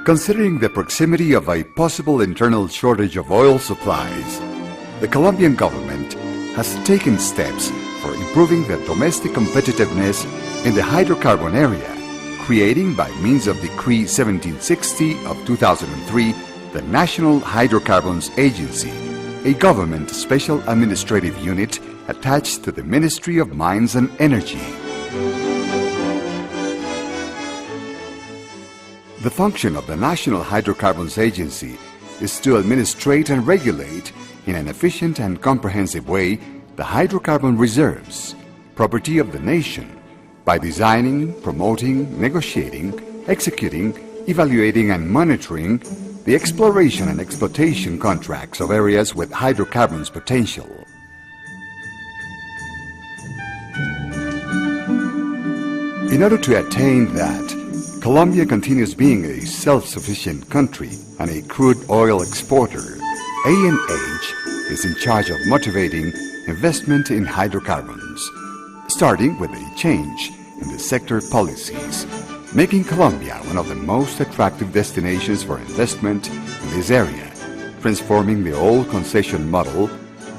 Considering the proximity of a possible internal shortage of oil supplies, the Colombian government has taken steps for improving the domestic competitiveness in the hydrocarbon area, creating by means of Decree 1760 of 2003 the National Hydrocarbons Agency, a government special administrative unit attached to the Ministry of Mines and Energy. The function of the National Hydrocarbons Agency is to administrate and regulate in an efficient and comprehensive way the hydrocarbon reserves, property of the nation, by designing, promoting, negotiating, executing, evaluating and monitoring the exploration and exploitation contracts of areas with hydrocarbons potential. In order to attain that, Colombia continues being a self-sufficient country and a crude oil exporter. ANH is in charge of motivating investment in hydrocarbons, starting with a change in the sector policies, making Colombia one of the most attractive destinations for investment in this area, transforming the old concession model,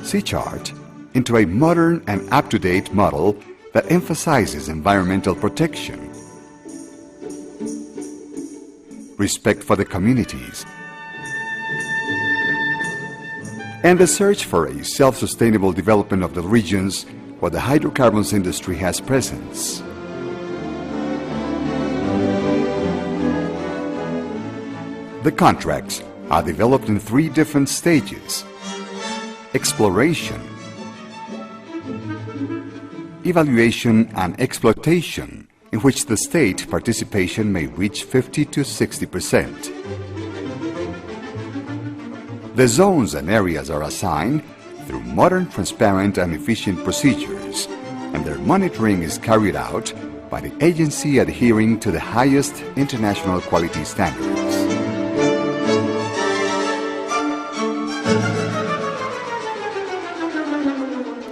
C-chart, into a modern and up-to-date model that emphasizes environmental protection, respect for the communities, and the search for a self-sustainable development of the regions where the hydrocarbons industry has presence. The contracts are developed in 3 different stages: exploration, evaluation and exploitation, in which the state participation may reach 50 to 60%. The zones and areas are assigned through modern, transparent and efficient procedures, and their monitoring is carried out by the agency adhering to the highest international quality standards.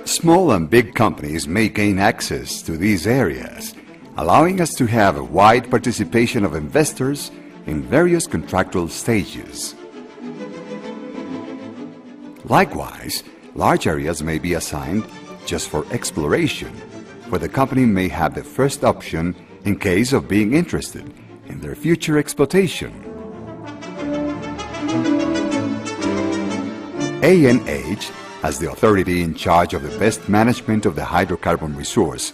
Small and big companies may gain access to these areas, allowing us to have a wide participation of investors in various contractual stages. Likewise, large areas may be assigned just for exploration, where the company may have the first option in case of being interested in their future exploitation. ANH, as the authority in charge of the best management of the hydrocarbon resource,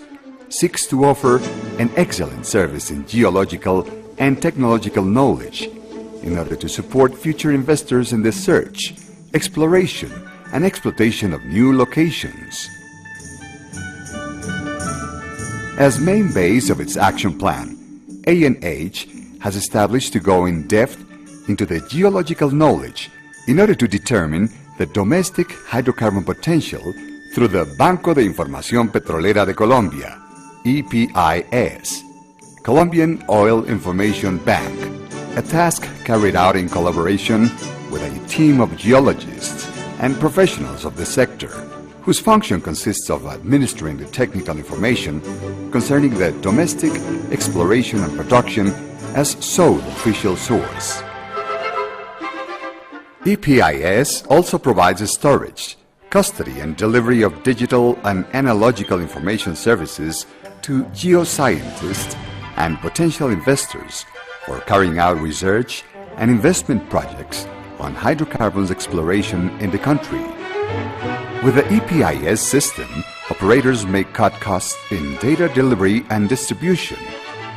seeks to offer an excellent service in geological and technological knowledge in order to support future investors in the search, exploration, and exploitation of new locations. As main base of its action plan, ANH has established to go in depth into the geological knowledge in order to determine the domestic hydrocarbon potential through the Banco de Información Petrolera de Colombia, EPIS, Colombian Oil Information Bank, a task carried out in collaboration with a team of geologists and professionals of the sector, whose function consists of administering the technical information concerning the domestic exploration and production as sole official source. EPIS also provides storage, custody and delivery of digital and analogical information services to geoscientists and potential investors for carrying out research and investment projects on hydrocarbons exploration in the country. With the EPIS system, operators may cut costs in data delivery and distribution.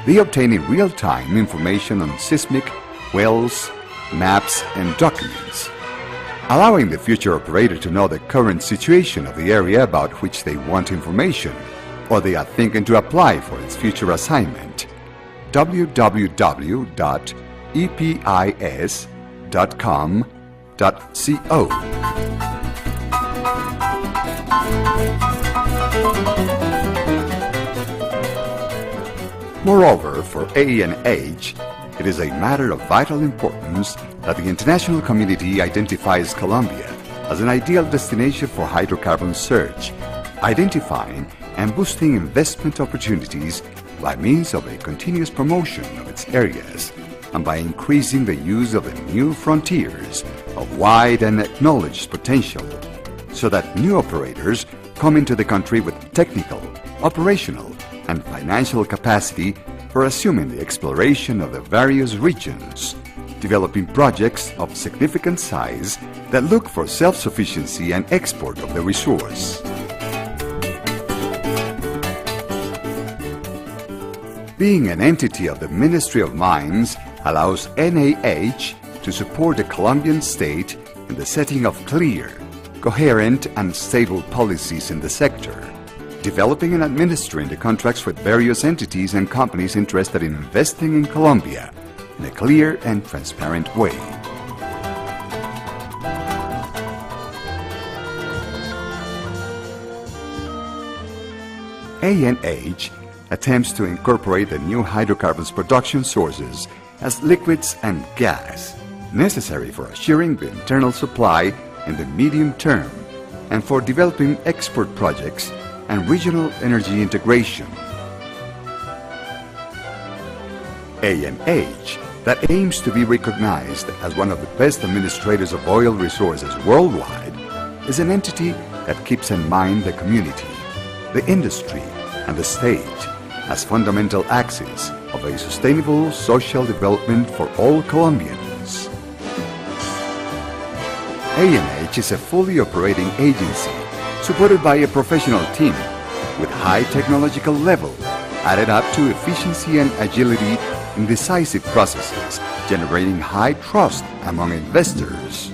They obtain in real-time information on seismic, wells, maps, and documents, allowing the future operator to know the current situation of the area about which they want information, or they are thinking to apply for its future assignment. www.epis.com.co. Moreover, for ANH, it is a matter of vital importance that the international community identifies Colombia as an ideal destination for hydrocarbon search, identifying and boosting investment opportunities by means of a continuous promotion of its areas and by increasing the use of the new frontiers of wide and acknowledged potential, so that new operators come into the country with technical, operational, and financial capacity for assuming the exploration of the various regions, developing projects of significant size that look for self-sufficiency and export of the resource. Being an entity of the Ministry of Mines allows NAH to support the Colombian state in the setting of clear, coherent, and stable policies in the sector, developing and administering the contracts with various entities and companies interested in investing in Colombia in a clear and transparent way. ANH attempts to incorporate the new hydrocarbons production sources as liquids and gas, necessary for assuring the internal supply in the medium term and for developing export projects and regional energy integration. ANH, that aims to be recognized as one of the best administrators of oil resources worldwide, is an entity that keeps in mind the community, the industry, and the state as fundamental axes of a sustainable social development for all Colombians. ANH is a fully operating agency supported by a professional team with high technological level added up to efficiency and agility in decisive processes, generating high trust among investors.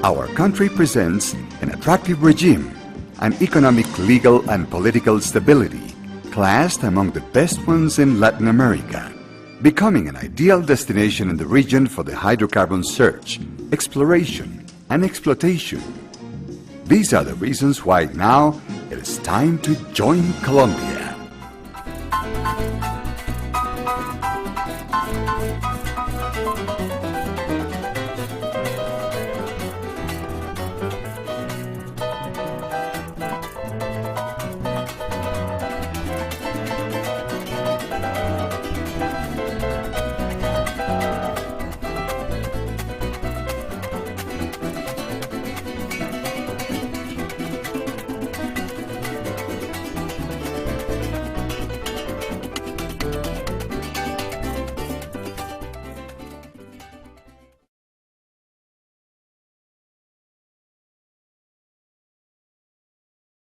Our country presents an attractive regime, an economic, legal, and political stability classed among the best ones in Latin America, becoming an ideal destination in the region for the hydrocarbon search, exploration, and exploitation. These are the reasons why now it is time to join Colombia.